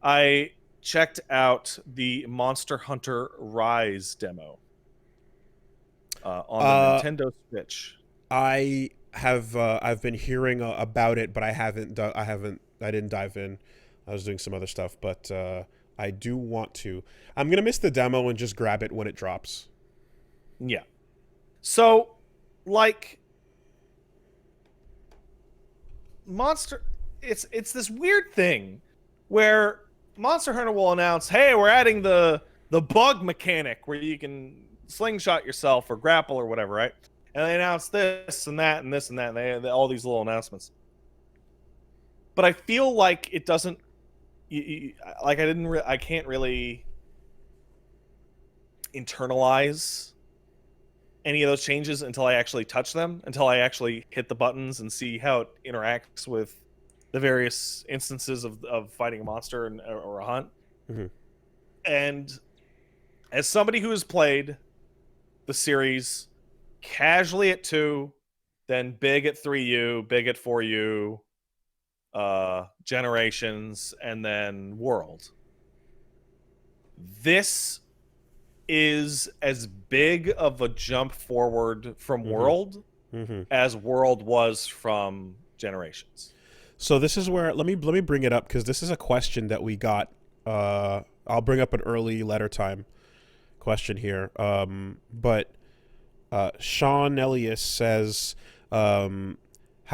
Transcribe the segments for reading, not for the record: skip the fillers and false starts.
I checked out the Monster Hunter Rise demo on the Uh, Nintendo Switch. I've been hearing about it, but I didn't dive in. I was doing some other stuff, but I do want to. I'm gonna miss the demo and just grab it when it drops. Yeah. So, like Monster, it's this weird thing where Monster Hunter will announce, "Hey, we're adding the bug mechanic where you can slingshot yourself or grapple or whatever," right? And they announce this and that and this and that, and they all these little announcements. But I feel like it doesn't. Like I can't really internalize any of those changes until I actually touch them, until I actually hit the buttons and see how it interacts with the various instances of fighting a monster or a hunt. Mm-hmm. And as somebody who has played the series casually at 2, then big at 3U, big at 4U, Generations, and then World, this is as big of a jump forward from Mm-hmm. World Mm-hmm. as World was from Generations. So this is where let me bring it up because this is a question that we got. I'll bring up an early letter time question here. But Sean Elias says, "How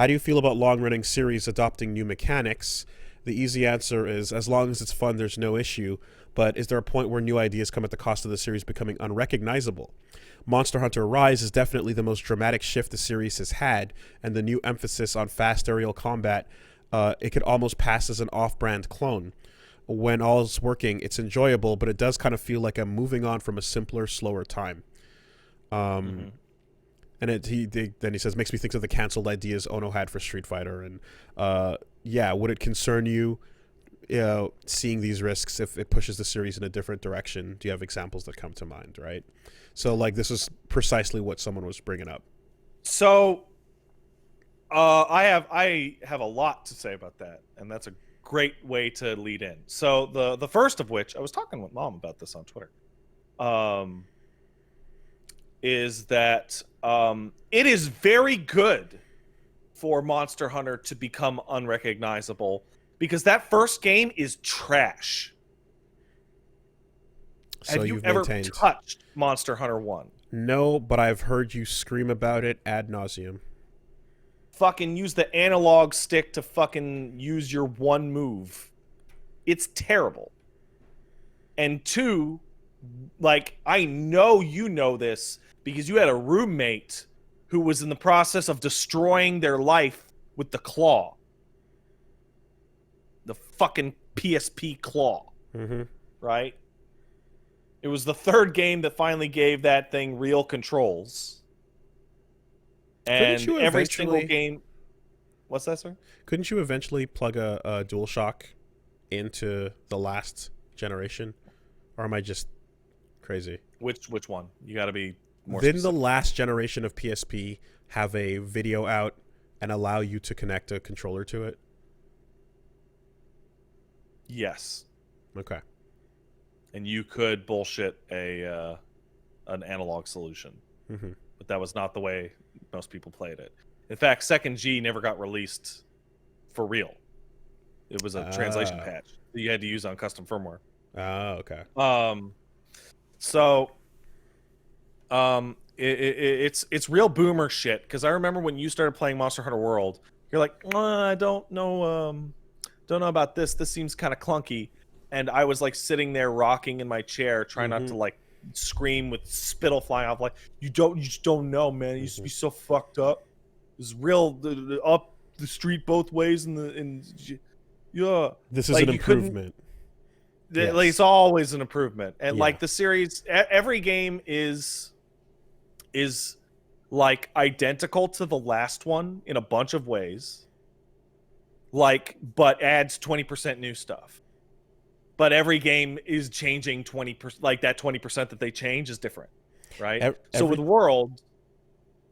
do you feel about long-running series adopting new mechanics?" The easy answer is, as long as it's fun, there's no issue. But is there a point where new ideas come at the cost of the series becoming unrecognizable? Monster Hunter Rise is definitely the most dramatic shift the series has had, and the new emphasis on fast aerial combat, it could almost pass as an off-brand clone. When all is working, it's enjoyable, but it does kind of feel like I'm moving on from a simpler, slower time. Um, Mm-hmm. and then he says, makes me think of the canceled ideas Ono had for Street Fighter. And yeah, would it concern you, seeing these risks if it pushes the series in a different direction? Do you have examples that come to mind, right? So, like, this is precisely what someone was bringing up. So I have a lot to say about that, and that's a great way to lead in. So the first of which I was talking with Mom about this on Twitter, um, is that it is very good for Monster Hunter to become unrecognizable because that first game is trash. So Have you you've ever maintained. touched Monster Hunter 1? No, but I've heard you scream about it ad nauseum. Fucking use the analog stick to fucking use your one move. It's terrible. And two, like, I know you know this because you had a roommate who was in the process of destroying their life with the claw. The fucking PSP claw, Mm-hmm. right? It was the third game that finally gave that thing real controls. Couldn't And you every single eventually? game. What's that, sir? Couldn't you eventually plug a DualShock into the last generation, or am I just crazy? Which one? You got to be more Didn't the specific. last generation of PSP have a video out and allow you to connect a controller to it? Yes. Okay. And you could bullshit a an analog solution, Mm-hmm. but that was not the way most people played it. In fact, Second G never got released for real. It was a translation Ah. patch that you had to use on custom firmware. Ah. Okay. Um, so it's real boomer shit because I remember when you started playing Monster Hunter World, you're like, I don't know about this. This seems kind of clunky, and I was like sitting there rocking in my chair, trying not Mm-hmm. to like scream with spittle flying off. Like, you just don't know, man. It used to Mm-hmm. be so fucked up. It was real up the street both ways, and yeah, This is an like you couldn't. improvement. Like, it's Yes. always an improvement, and Yeah. like the series, every game is like identical to the last one in a bunch of ways, like, but adds 20% new stuff. But every game is changing 20%. Like, that 20% that they change is different, right? So with Every World,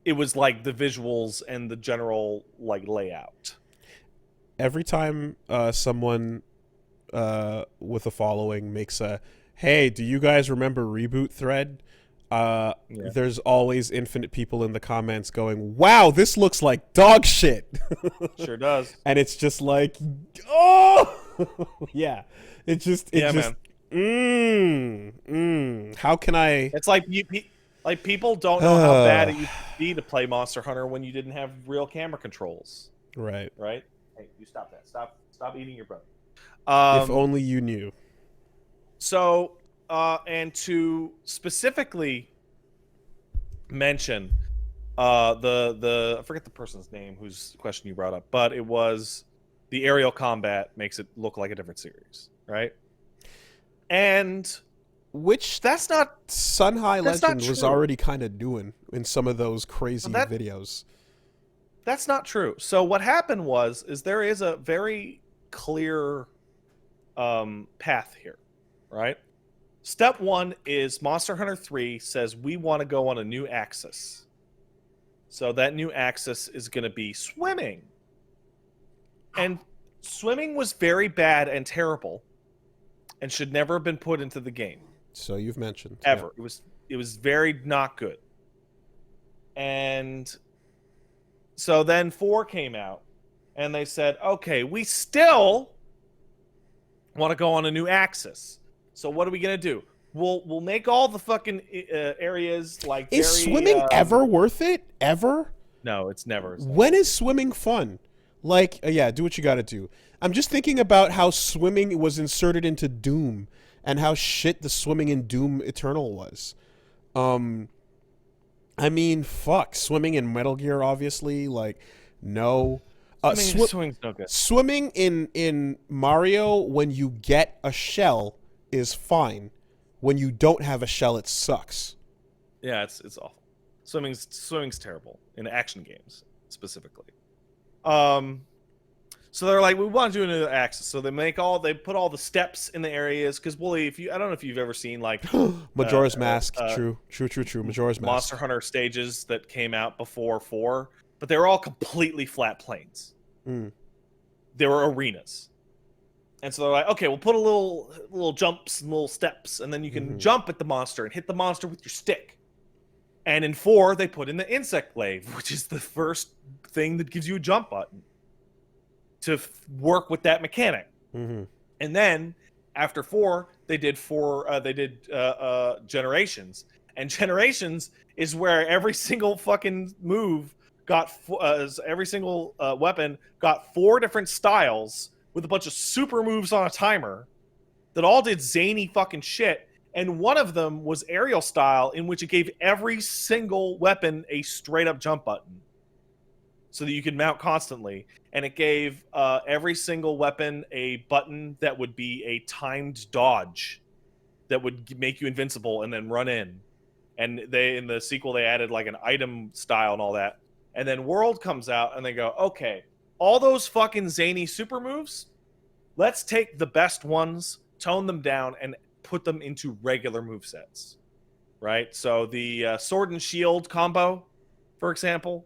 it was like the visuals and the general like layout. every time someone with a following makes a, hey, do you guys remember Reboot thread? Yeah. There's always infinite people in the comments going, wow, this looks like dog shit. Sure does. And it's just like, oh, yeah. It just, Man. How can I? It's like like people don't know how bad it used to be to play Monster Hunter when you didn't have real camera controls. Right. Right. Hey, you stop that. Stop eating your brother. If only you knew. So, and to specifically mention I forget the person's name whose question you brought up, but it was the aerial combat makes it look like a different series, right? And which that's not Sun High Legend was true. already kind of doing in some of those crazy videos. That's not true. So what happened is there is a very clear path here, right? Step 1 is Monster Hunter 3 says we want to go on a new axis. So that new axis is going to be swimming. And swimming was very bad and terrible and should never have been put into the game. So you've mentioned. Ever. Yeah. It was very not good. And so then 4 came out and they said, okay, we still want to go on a new axis. So what are we gonna do? We'll make all the fucking areas like. Is swimming ever worth it? Ever? No, it's never. When is swimming fun? Like, yeah, do what you got to do. I'm just thinking about how swimming was inserted into Doom and how shit the swimming in Doom Eternal was. I mean, fuck, swimming in Metal Gear, obviously, like, no. Swimming's no good. Swimming in Mario when you get a shell is fine. When you don't have a shell, it sucks. Yeah, it's awful. Swimming's terrible in action games specifically. So they're like, we want to do another axis. So they put all the steps in the areas because Woolie, I don't know if you've ever seen like Majora's Mask. True. Majora's Mask. Monster Hunter stages that came out before 4, but they were all completely flat plains. They were arenas. And so they're like, okay, we'll put a little jumps and little steps, and then you can jump at the monster and hit the monster with your stick. And in 4, they put in the insect glaive, which is the first thing that gives you a jump button to work with that mechanic. And then after 4, they did Generations, and Generations is where every single fucking move every single weapon got 4 different styles with a bunch of super moves on a timer that all did zany fucking shit. And one of them was aerial style, in which it gave every single weapon a straight up jump button so that you could mount constantly. And it gave every single weapon a button that would be a timed dodge that would make you invincible and then run in. And in the sequel, they added like an item style and all that. And then World comes out and they go, okay, all those fucking zany super moves, let's take the best ones, tone them down, and put them into regular movesets, right? So the sword and shield combo, for example,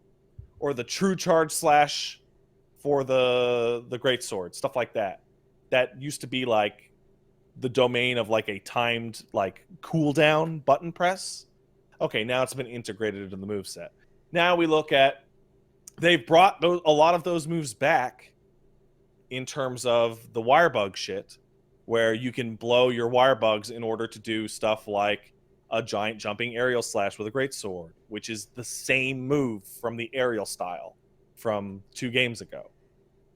or the true charge slash for the great sword, stuff like that. That used to be like the domain of like a timed like cooldown button press. Okay, now it's been integrated into the moveset. Now we look at, they've brought a lot of those moves back in terms of the wire bug shit, where you can blow your wire bugs in order to do stuff like a giant jumping aerial slash with a great sword, which is the same move from the aerial style from 2 games ago.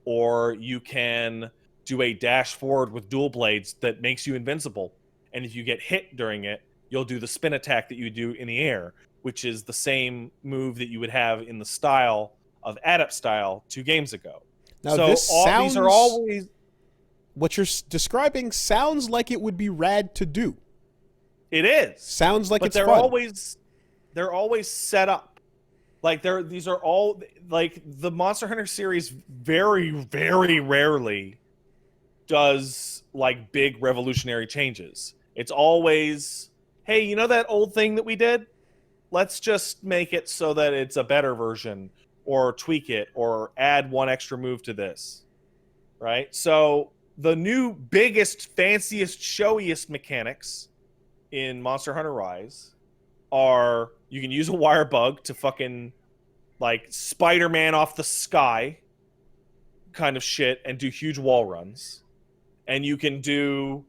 Or you can do a dash forward with dual blades that makes you invincible, and if you get hit during it, you'll do the spin attack that you do in the air, which is the same move that you would have in the style of Adept style 2 games ago. Now, so this these are always... What you're describing sounds like it would be rad to do. It is. Sounds like it's fun. They're always set up. Like these are all like the Monster Hunter series very, very rarely does like big revolutionary changes. It's always, hey, you know that old thing that we did? Let's just make it so that it's a better version, or tweak it, or add one extra move to this. Right? So the new biggest, fanciest, showiest mechanics in Monster Hunter Rise are you can use a wire bug to fucking like Spider-Man off the sky kind of shit and do huge wall runs. And you can do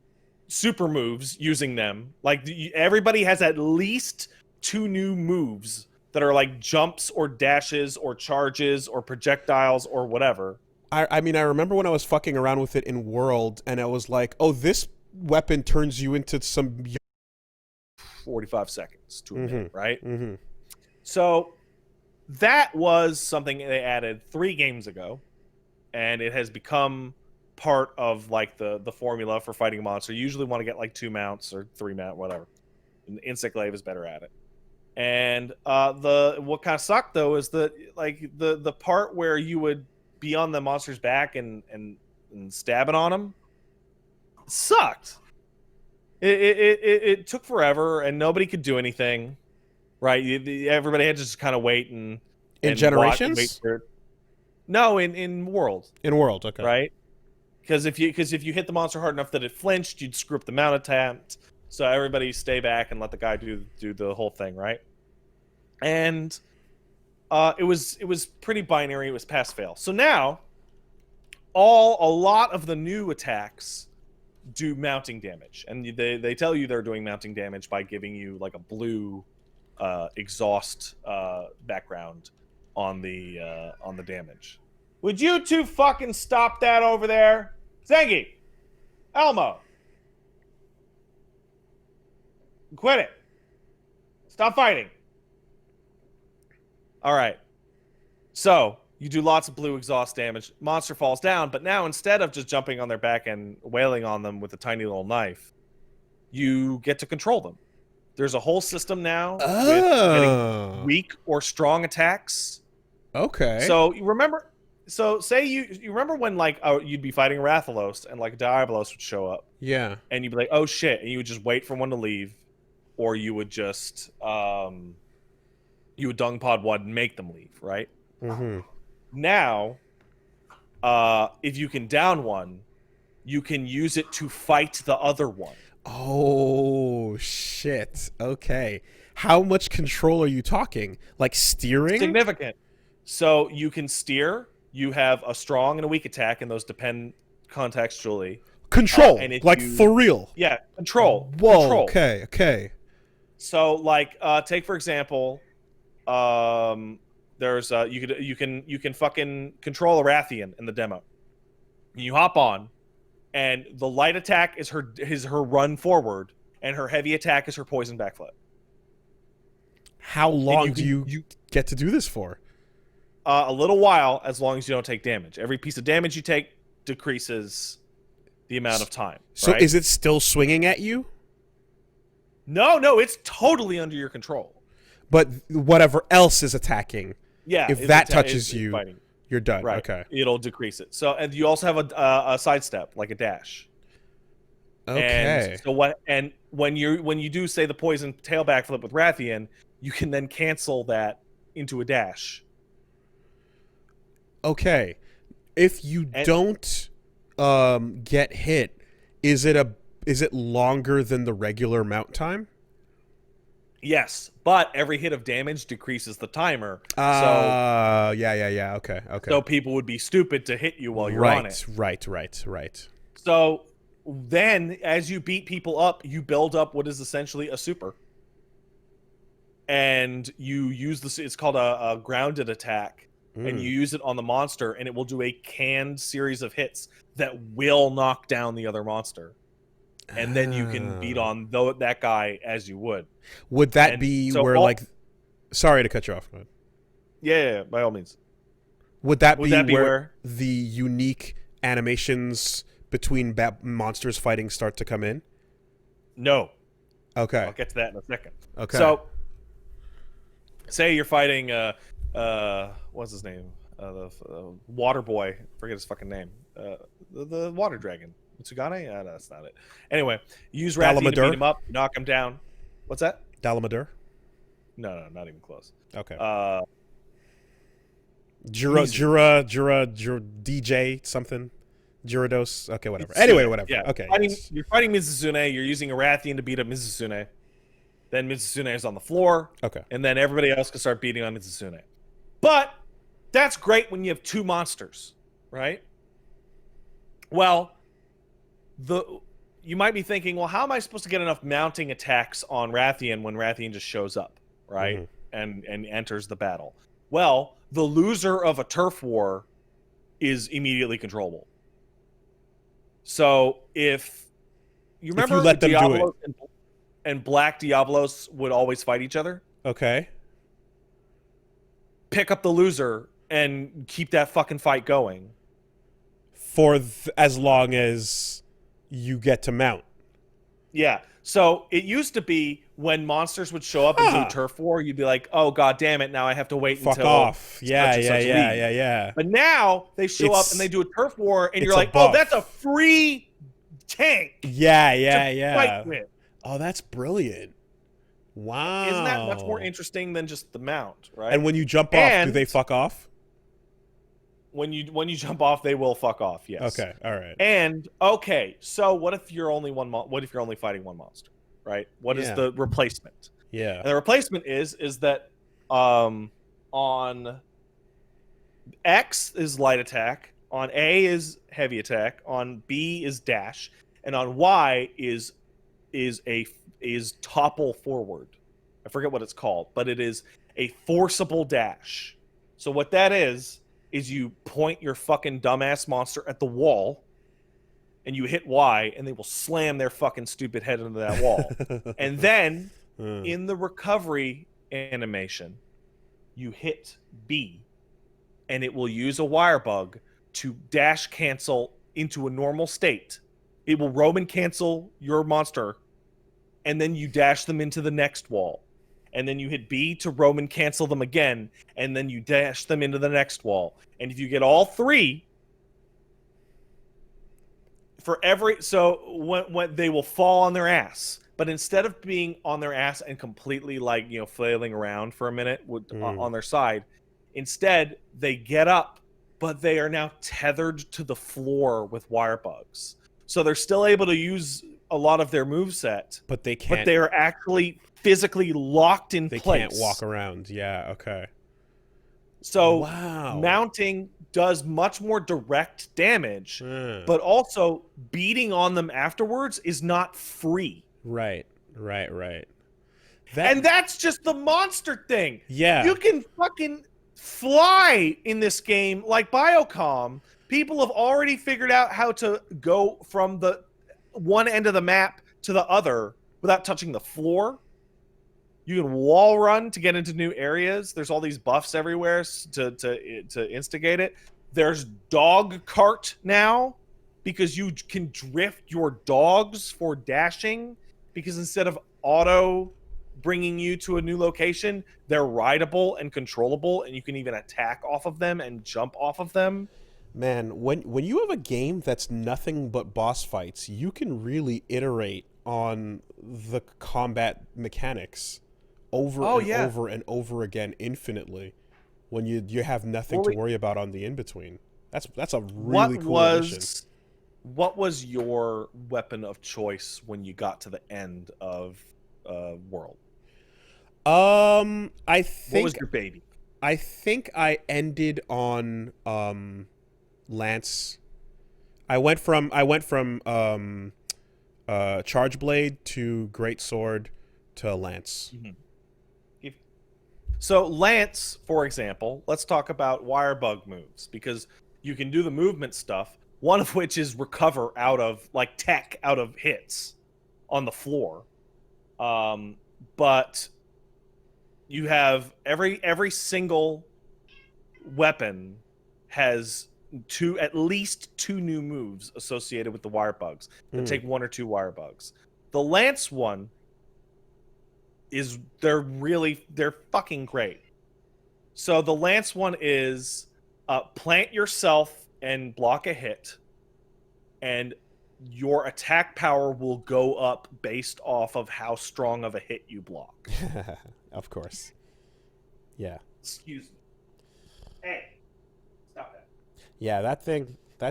super moves using them. Like everybody has at least 2 new moves that are like jumps or dashes or charges or projectiles or whatever. I mean, I remember when I was fucking around with it in World, and I was like, oh, this weapon turns you into some 45 seconds to a minute, right? Mm-hmm. So that was something they added 3 games ago, and it has become part of like the formula for fighting a monster. You usually want to get like 2 mounts or 3 mount, whatever. And Insect Glaive is better at it. And what kind of sucked though is that like the part where you would be on the monster's back and stabbing on them sucked. It took forever and nobody could do anything, right? Everybody had to just kind of wait and in Generations. Wait for it. No, in World. In World, okay. Right? Because if you hit the monster hard enough that it flinched, you'd screw up the mount attempt. So everybody stay back and let the guy do the whole thing, right? And it was pretty binary. It was pass fail. So now a lot of the new attacks do mounting damage, and they tell you they're doing mounting damage by giving you like a blue exhaust background on the damage. Would you two fucking stop that over there? Zengi! Elmo! Quit it! Stop fighting! Alright. So, you do lots of blue exhaust damage. Monster falls down, but now instead of just jumping on their back and wailing on them with a tiny little knife, you get to control them. There's a whole system now with getting weak or strong attacks. Okay. So, you remember... So say you remember when like you'd be fighting Rathalos and like Diabolos would show up. Yeah. And you'd be like, oh shit, and you would just wait for one to leave, or you would just you would dung pod one and make them leave, right? Mm-hmm. Now, if you can down one, you can use it to fight the other one. Oh shit. Okay. How much control are you talking? Like steering? Significant. So you can steer. You have a strong and a weak attack, and those depend contextually. Control, like for real. Yeah, control. Whoa. Control. Okay. So, like, take for example, there's you can fucking control a Rathian in the demo. You hop on, and the light attack is her run forward, and her heavy attack is her poison backflip. How long do you get to do this for? A little while, as long as you don't take damage. Every piece of damage you take decreases the amount of time. So right? Is it still swinging at you? No, it's totally under your control. But whatever else is attacking, yeah, if that touches you, fighting. You're done. Right. Okay. It'll decrease it. So, and you also have a sidestep, like a dash. Okay. And so what? And when you do say the poison tail backflip with Rathian, you can then cancel that into a dash. Okay, if you don't get hit, is it longer than the regular mount time? Yes, but every hit of damage decreases the timer. Yeah. Okay. So people would be stupid to hit you while you're on it. Right. So then, as you beat people up, you build up what is essentially a super, and you use this. It's called a grounded attack. And you use it on the monster, and it will do a canned series of hits that will knock down the other monster. And then you can beat on that guy as you would. Would that be so where, like... Sorry to cut you off. Yeah, by all means. Would that be where the unique animations between monsters fighting start to come in? No. Okay. I'll get to that in a second. Okay. So, say you're fighting... what's his name? The water boy. Forget his fucking name. The water dragon. Mitsugane? No, that's not it. Anyway, you use Rathian to beat him up, knock him down. What's that? Dalamadur? No, not even close. Okay. Jura, DJ something. Gyarados. Okay, whatever. Mizuzune. Anyway, whatever. Yeah. Okay. You're fighting Mizuzune. You're using a Rathian to beat up Mizuzune. Then Mizuzune is on the floor. Okay. And then everybody else can start beating on Mizuzune. But that's great when you have two monsters, right? Well, you might be thinking, well, how am I supposed to get enough mounting attacks on Rathian when Rathian just shows up, right? And enters the battle. Well, the loser of a turf war is immediately controllable. So if you remember, let them Diablos do it. and Black Diablos would always fight each other. Okay. Pick up the loser and keep that fucking fight going For as long as you get to mount. Yeah. So it used to be when monsters would show up and do a turf war, you'd be like, "Oh god damn it! Now I have to wait Fuck until off." such Yeah, and yeah, such yeah, leave." yeah, yeah. But now they show up and they do a turf war, and you're it's a like, "Oh, buff. that's a free tank." Yeah, yeah, to yeah. fight with. Oh, that's brilliant. Wow. Isn't that much more interesting than just the mount, right? And when you jump off, do they fuck off? When you jump off, they will fuck off. Yes. Okay. All right. And okay, so what if you're only what if you're only fighting one monster, right? What is the replacement? Yeah. And the replacement is that on X is light attack, on A is heavy attack, on B is dash, and on Y is topple forward. I forget what it's called, but it is a forcible dash. So what that is you point your fucking dumbass monster at the wall and you hit Y and they will slam their fucking stupid head into that wall. And then in the recovery animation, you hit B and it will use a wire bug to dash cancel into a normal state. It will Roman cancel your monster and then you dash them into the next wall. And then you hit B to Roman cancel them again, and then you dash them into the next wall. And if you get all three, when they will fall on their ass. But instead of being on their ass and completely flailing around for a minute on their side, instead they get up, but they are now tethered to the floor with wire bugs. So they're still able to use a lot of their moveset, but they can't. But they are actually physically locked in place. They can't walk around. Yeah, okay. So wow. Mounting does much more direct damage, but also beating on them afterwards is not free. Right. And that's just the monster thing. Yeah. You can fucking fly in this game like Biocom. People have already figured out how to go from the one end of the map to the other without touching the floor. You can wall run to get into new areas. There's all these buffs everywhere to instigate it. There's dog cart now because you can drift your dogs for dashing, because instead of auto bringing you to a new location, they're rideable and controllable, and you can even attack off of them and jump off of them. Man, when you have a game that's nothing but boss fights, you can really iterate on the combat mechanics over and over again infinitely when you have nothing to worry about on the in-between. That's a really cool addition. What was your weapon of choice when you got to the end of World? I think what was your baby? I think I ended on Lance. I went from Charge Blade to Great Sword to Lance. Mm-hmm. So Lance, for example, let's talk about wire bug moves, because you can do the movement stuff, one of which is recover out of tech out of hits on the floor. But you have every single weapon has at least two new moves associated with the wire bugs that take one or two wire bugs. The Lance one they're fucking great. So the Lance one is plant yourself and block a hit, and your attack power will go up based off of how strong of a hit you block. Of course. Yeah. Excuse me. Hey, stop that. Yeah, that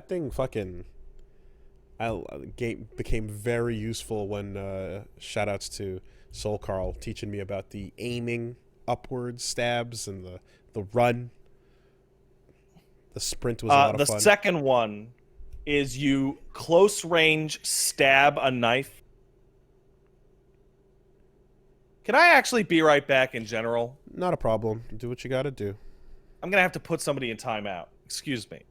thing fucking Game became very useful when shout outs to Soul Carl teaching me about the aiming upwards stabs and the run. The sprint was a lot of The fun. second one is you close range stab a knife. Can I actually be right back in general? Not a problem. Do what you got to do. I'm going to have to put somebody in timeout. Excuse me.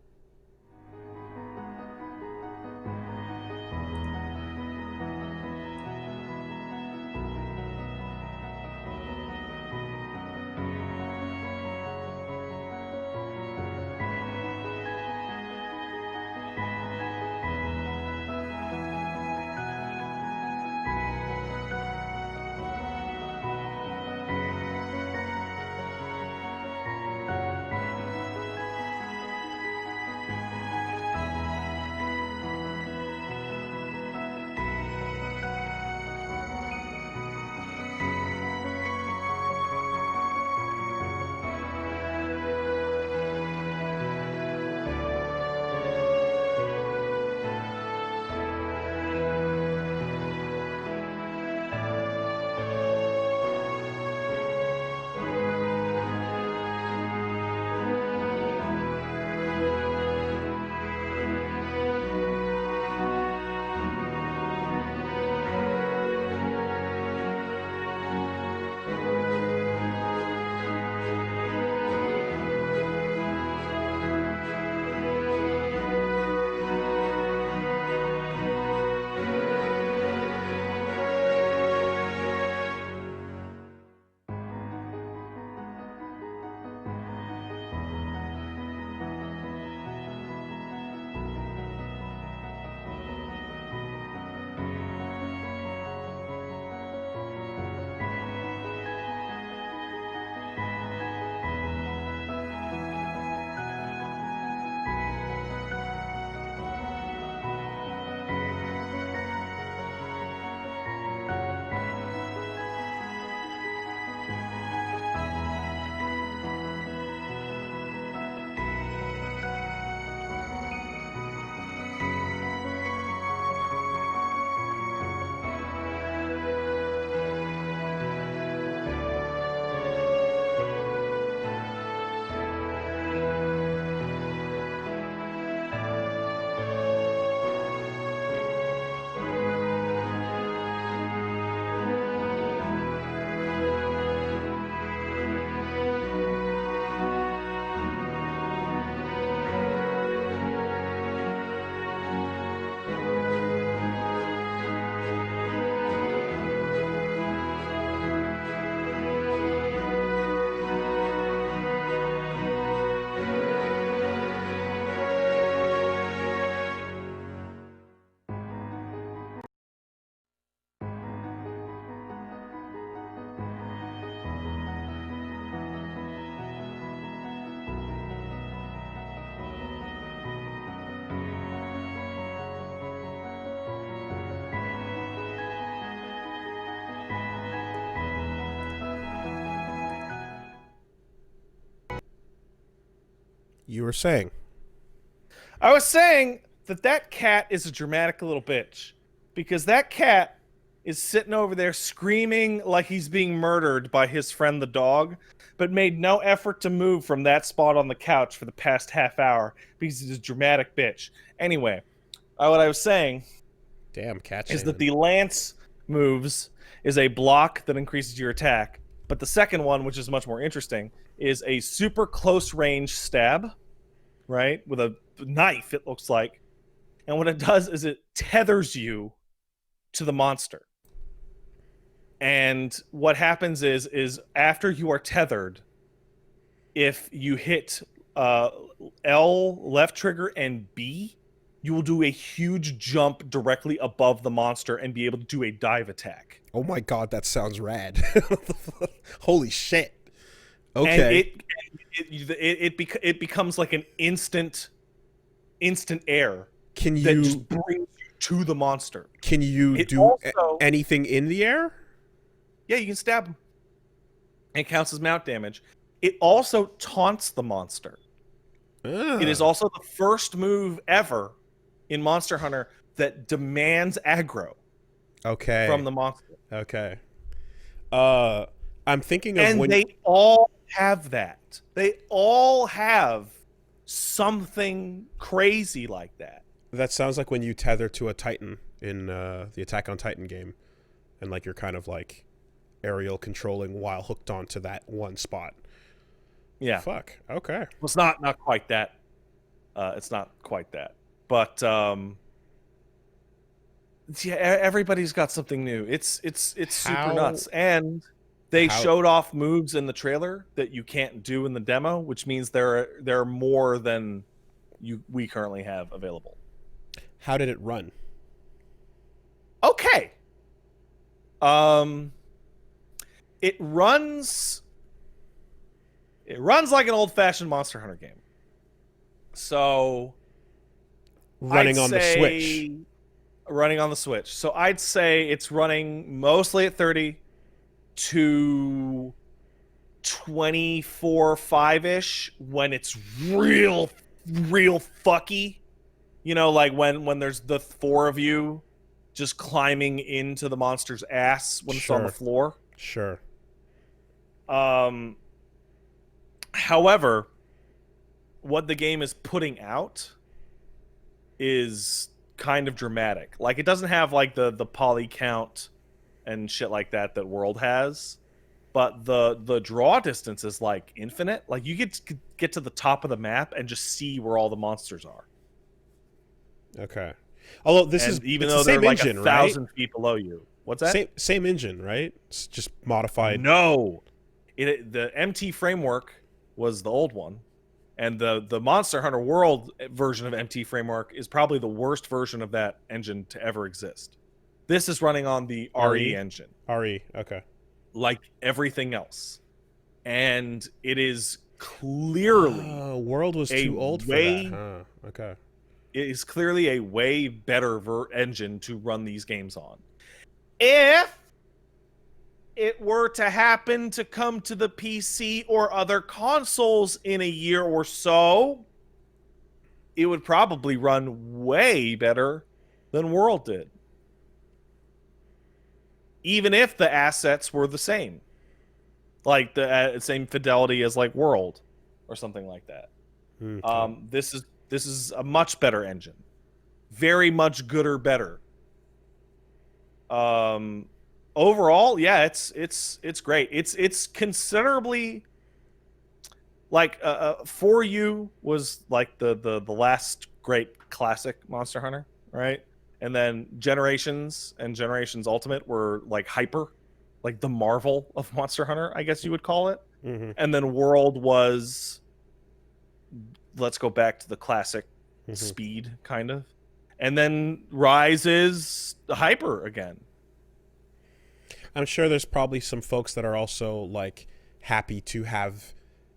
You were saying. I was saying that that cat is a dramatic little bitch because that cat is sitting over there screaming like he's being murdered by his friend the dog, but made no effort to move from that spot on the couch for the past half hour because he's a dramatic bitch. Anyway, what I was saying Damn, cat is that shaming. the lance moves is a block that increases your attack, but the second one, which is much more interesting, is a super close range stab, right? With a knife, it looks like. And what it does is it tethers you to the monster. And what happens is after you are tethered, if you hit L left trigger and B, you will do a huge jump directly above the monster and be able to do a dive attack. Oh my god, that sounds rad. Holy shit. And Okay. it becomes like an instant air Can that just you brings you to the monster. can you It do also, anything in the air? yeah, you can stab him. It counts as mount damage. It also taunts the monster. It is Ah. also the first move ever in Monster Hunter that demands aggro from Okay. the monster. Okay. I'm thinking of And when. they all have that. They all have something crazy like that. That sounds like when you tether to a Titan in the Attack on Titan game, and like you're kind of like aerial controlling while hooked onto that one spot. Yeah. Fuck. Okay. Well, it's not quite that. It's not quite that. But yeah, everybody's got something new. It's super nuts. And they showed off moves in the trailer that you can't do in the demo, which means there are more than we currently have available. How did it run? Okay. It runs like an old-fashioned Monster Hunter game. So Running on the Switch. Running on the Switch. So I'd say it's running mostly at 30 to 24, 5-ish when it's real fucky. You know, like when there's the 4 of you just climbing into the monster's ass when it's on the floor. Sure. However, what the game is putting out is kind of dramatic. Like, it doesn't have like the poly count and shit like that World has, but the draw distance is like infinite. Like, you get to the top of the map and just see where all the monsters are. Okay. Although this is even it's though the same they're like engine, 1,000 right? feet below you. What's that? Same engine, right? It's just modified. No, the MT framework was the old one, and the Monster Hunter World version of MT framework is probably the worst version of that engine to ever exist. This is running on the RE engine. RE, okay. Like everything else, and it is clearly World was too old for that. Huh. Okay. It is clearly a way better engine to run these games on. If it were to happen to come to the PC or other consoles in a year or so, it would probably run way better than World did. Even if the assets were the same. Like the same fidelity as like World or something like that. Okay. This is a much better engine. Very much gooder better. Overall, yeah, it's great. It's considerably like For You was like the last great classic Monster Hunter, right? And then Generations and Generations Ultimate were like hyper, like the Marvel of Monster Hunter, I guess you would call it. Mm-hmm. And then World was, let's go back to the classic speed, kind of. And then Rise is hyper again. I'm sure there's probably some folks that are also like happy to have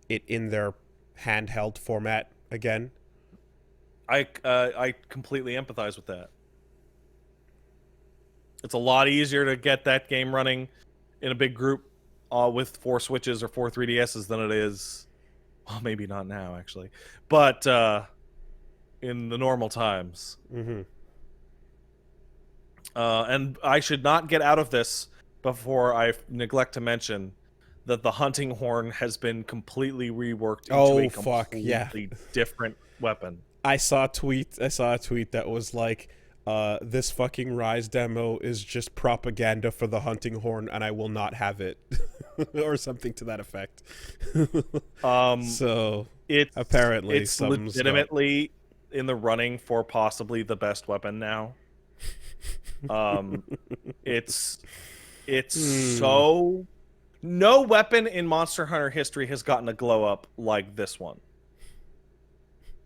it in their handheld format again. I completely empathize with that. It's a lot easier to get that game running in a big group with 4 Switches or 4 3DSs than it is. Well, maybe not now, actually, but in the normal times. Mm-hmm. And I should not get out of this before I neglect to mention that the hunting horn has been completely reworked into a completely different weapon. I saw a tweet that was like, this fucking Rise demo is just propaganda for the hunting horn and I will not have it. Or something to that effect. So apparently it's legitimately in the running for possibly the best weapon now. It's so, no weapon in Monster Hunter history has gotten a glow up like this one.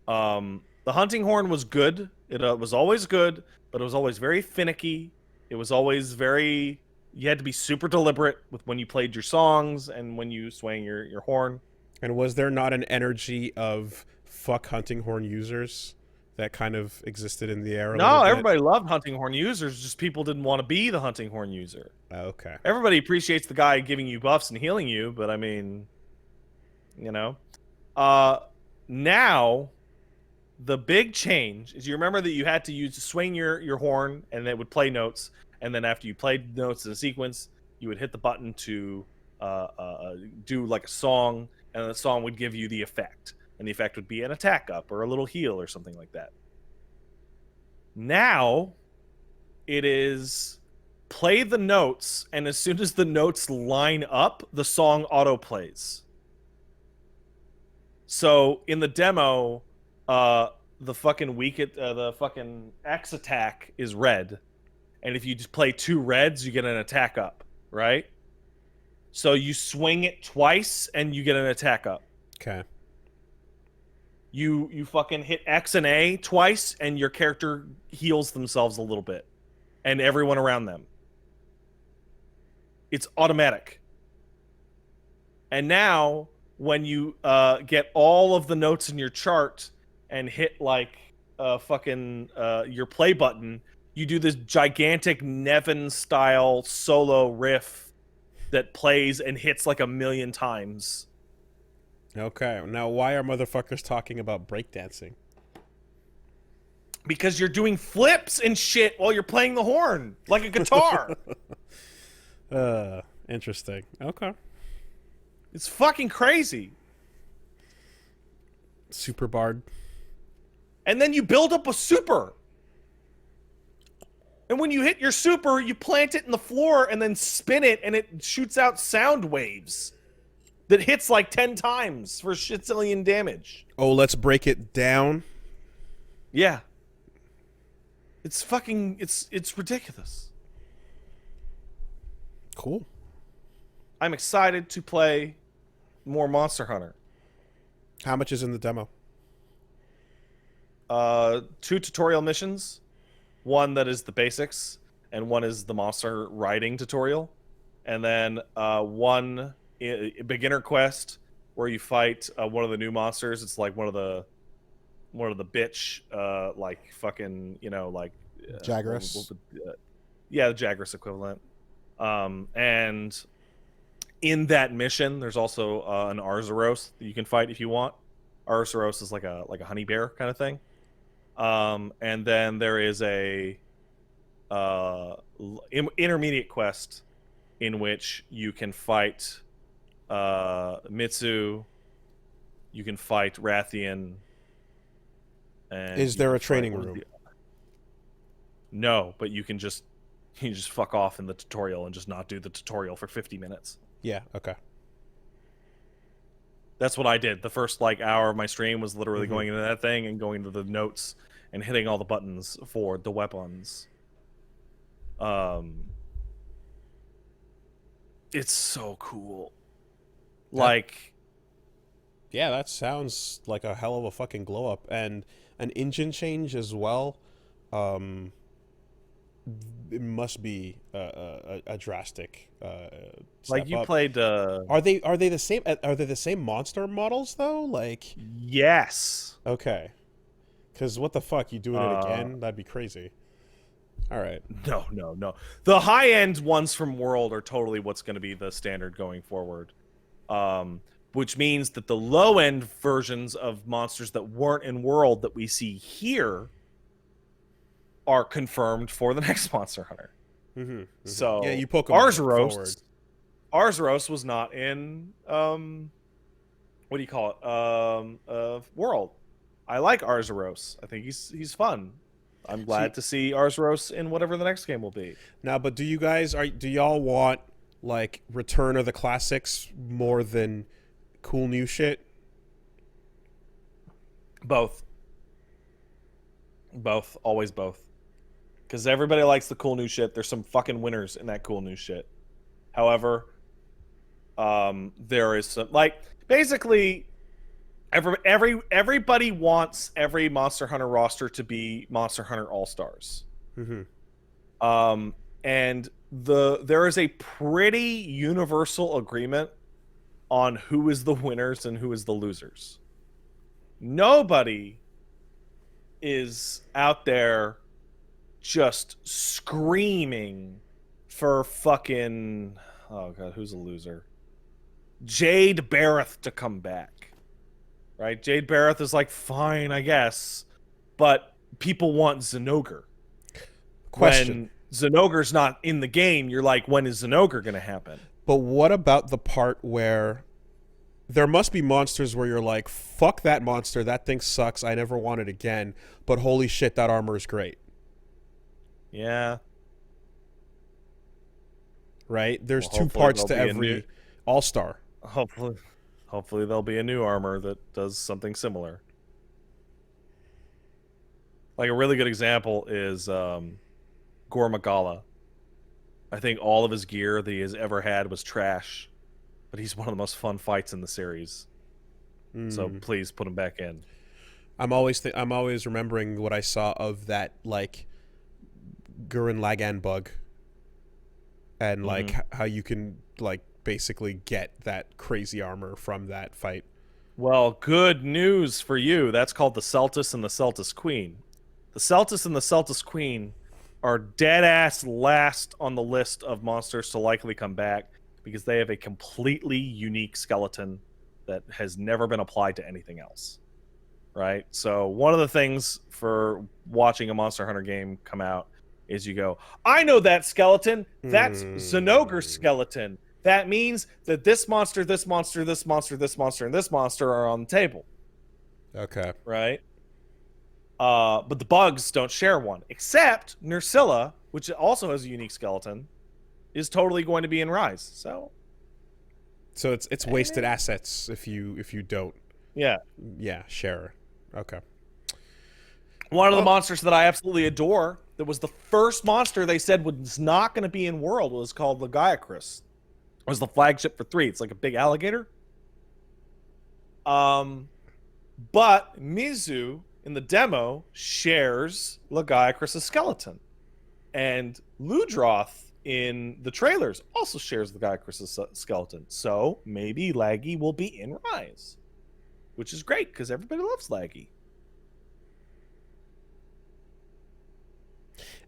The hunting horn was good. It was always good, but it was always very finicky. It was always very, you had to be super deliberate with when you played your songs and when you swang your horn. And was there not an energy of fuck hunting horn users that kind of existed in the air? No, everybody loved hunting horn users. Just people didn't want to be the hunting horn user. Okay. Everybody appreciates the guy giving you buffs and healing you, but I mean, you know, now the big change is, you remember that you had to swing your horn and it would play notes, and then after you played notes in a sequence, you would hit the button to do like a song, and the song would give you the effect, and the effect would be an attack up or a little heal or something like that. Now it is play the notes, and as soon as the notes line up, the song auto plays. So in the demo, the fucking the fucking X attack is red, and if you just play 2 reds, you get an attack up, right? So you swing it twice, and you get an attack up. Okay. You fucking hit X and A twice, and your character heals themselves a little bit, and everyone around them. It's automatic. And now, when you get all of the notes in your chart and hit like fucking your play button, you do this gigantic Nevin style solo riff that plays and hits like 1,000,000 times. Okay. Now, why are motherfuckers talking about breakdancing? Because you're doing flips and shit while you're playing the horn like a guitar. Interesting. Okay. It's fucking crazy. Super bard. And then you build up a super. And when you hit your super, you plant it in the floor and then spin it, and it shoots out sound waves that hits like 10 times for shitzillion damage. Oh, let's break it down. Yeah. It's fucking, it's ridiculous. Cool. I'm excited to play more Monster Hunter. How much is in the demo? 2 tutorial missions. One that is the basics, and one is the monster riding tutorial. And then one beginner quest where you fight one of the new monsters. It's like one of the bitch, like fucking, you know, like Jagras. Yeah, the Jagras equivalent. And in that mission, there's also an Arzuros that you can fight if you want. Arzuros is like a honey bear kind of thing. And then there is a intermediate quest in which you can fight Mitsu, you can fight Rathian. And is there a training room? No, but you just fuck off in the tutorial and just not do the tutorial for 50 minutes. Yeah, okay. That's what I did. The first like hour of my stream was literally going into that thing and going to the notes and hitting all the buttons for the weapons. It's so cool. Like, yeah, that sounds like a hell of a fucking glow up, and an engine change as well. It must be a drastic like you up. played. Are they the same? Are they the same monster models though? Like, yes. Okay. Because what the fuck, you doing it again? That'd be crazy. All right. No. The high end ones from World are totally what's going to be the standard going forward. Which means that the low end versions of monsters that weren't in World that we see here are confirmed for the next Monster Hunter. So yeah, you Pokemon forward. Arzuros was not in what do you call it? World. I like Arzuros. I think he's fun. I'm glad to see Arzuros in whatever the next game will be. Now, but do y'all want like Return of the Classics more than cool new shit? Both. Always both. Because everybody likes the cool new shit. There's some fucking winners in that cool new shit. However, there is some, like, basically everybody wants every Monster Hunter roster to be Monster Hunter All-Stars. And there is a pretty universal agreement on who is the winners and who is the losers. Nobody is out there just screaming for fucking, oh god, who's a loser? Jade Barrett to come back. Right? Jade Barrett is like, fine, I guess. but people want Zinogre. Question. When Zinogre's not in the game, you're like, when is Zinogre going to happen? But what about the part where there must be monsters where you're like, fuck that monster, that thing sucks, I never want it again, but holy shit, that armor is great. Yeah. Right? There's Well, two parts to every all-star. Hopefully there'll be a new armor that does something similar. Like a really good example is Gore Magala. I think all of his gear that he has ever had was trash, but he's one of the most fun fights in the series. So please put him back in. I'm always remembering what I saw of that like Gurren Lagann bug, and like how you can like basically get that crazy armor from that fight. Well, good news for you. That's called the Celtis and the Celtis Queen. The Celtis and the Celtis Queen are dead-ass last on the list of monsters to likely come back because they have a completely unique skeleton that has never been applied to anything else. Right? So one of the things for watching a Monster Hunter game come out is you go, I know that skeleton. That's Zinogre's skeleton. That means that this monster, this monster, this monster, this monster, and this monster are on the table. Okay. Right? But the bugs don't share one, except Nursilla, which also has a unique skeleton, is totally going to be in Rise. So it's wasted assets if you don't. Yeah. Share. Okay. One of the monsters that I absolutely adore, that was the first monster they said was not going to be in World, was called Lagiacrus. It was the flagship for 3. It's like a big alligator. But Mizu in the demo shares Lagiacrus' skeleton, and Ludroth in the trailers also shares Lagiacrus' skeleton. So maybe Laggy will be in Rise, which is great because everybody loves Laggy.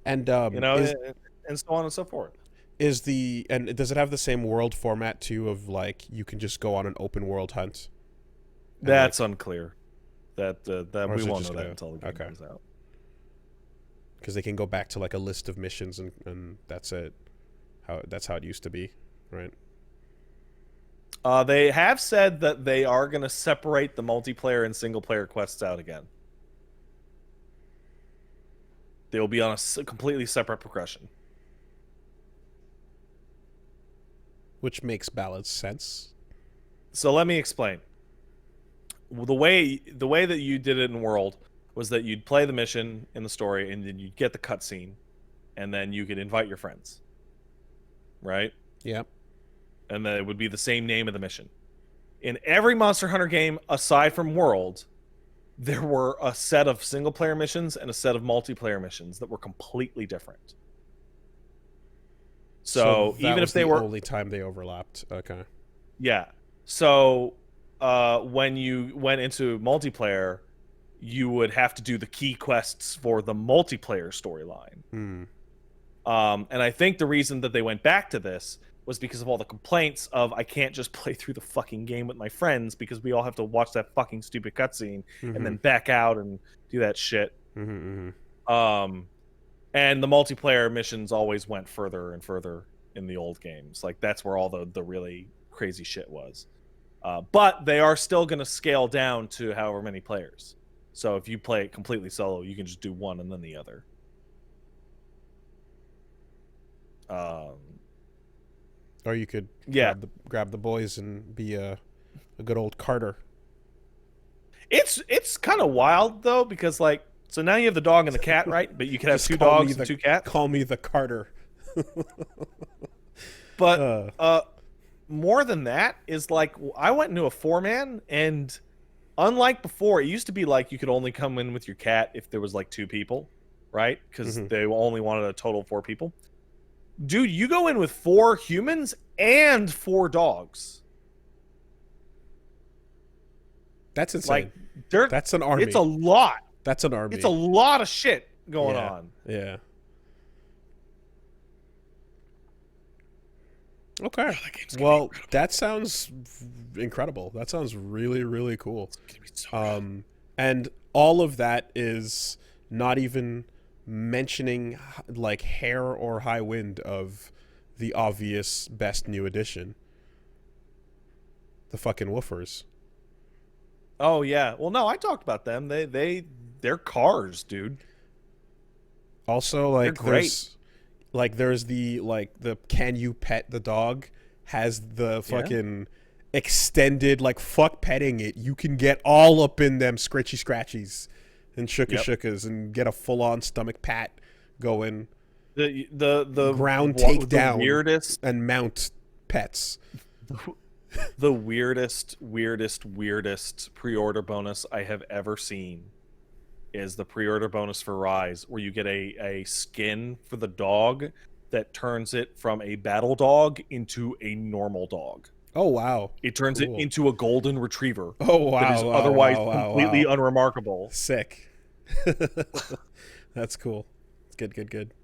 And and so on and so forth. Does it have the same world format too, of like you can just go on an open world hunt? That's unclear. That we won't know that new? until the game comes out. Because they can go back to like a list of missions and that's it. That's how it used to be, right? They have said that they are going to separate the multiplayer and single player quests out again. They will be on a completely separate progression. Which makes balance sense. So let me explain. The way that you did it in World was that you'd play the mission in the story, and then you'd get the cutscene, and then you could invite your friends. Right? Yep. And then it would be the same name of the mission. In every Monster Hunter game, aside from World, there were a set of single-player missions and a set of multiplayer missions that were completely different. So even if they were only time they overlapped, okay. Yeah. So when you went into multiplayer, you would have to do the key quests for the multiplayer storyline. And I think the reason that they went back to this was because of all the complaints of I can't just play through the fucking game with my friends because we all have to watch that fucking stupid cutscene and then back out and do that shit. And the multiplayer missions always went further and further in the old games. Like that's where all the really crazy shit was. But they are still going to scale down to however many players. So if you play it completely solo, you can just do one and then the other. Or you could grab the boys and be a good old Carter. It's kind of wild though, because like, so now you have the dog and the cat, right? But you can have two dogs and two cats. Call me the Carter. But more than that is like, I went into a 4-man, and unlike before, it used to be like you could only come in with your cat if there was like 2 people, right? Because they only wanted a total of 4 people. Dude, you go in with 4 humans and 4 dogs. That's insane. Like, that's an army. It's a lot. That's an army. It's a lot of shit going on. Yeah. Okay. Well, that sounds incredible. That sounds really, really cool. It's gonna be so and all of that is not even mentioning like hair or high wind of the obvious best new addition, the fucking woofers. Oh yeah. Well, no, I talked about them. They're cars, dude. Also, They're like great. there's the can you pet the dog has the Yeah. fucking extended like fuck petting it. You can get all up in them scritchy scratchies and Yep. shookas and get a full on stomach pat going. The Ground what the takedown weirdest and mount pets. the weirdest pre-order bonus I have ever seen is the pre-order bonus for Rise, where you get a skin for the dog that turns it from a battle dog into a normal dog. Oh wow. It turns it Cool. into a golden retriever Oh that wow, is wow, otherwise wow, wow, completely wow. unremarkable. Sick. That's cool. It's good, good, good.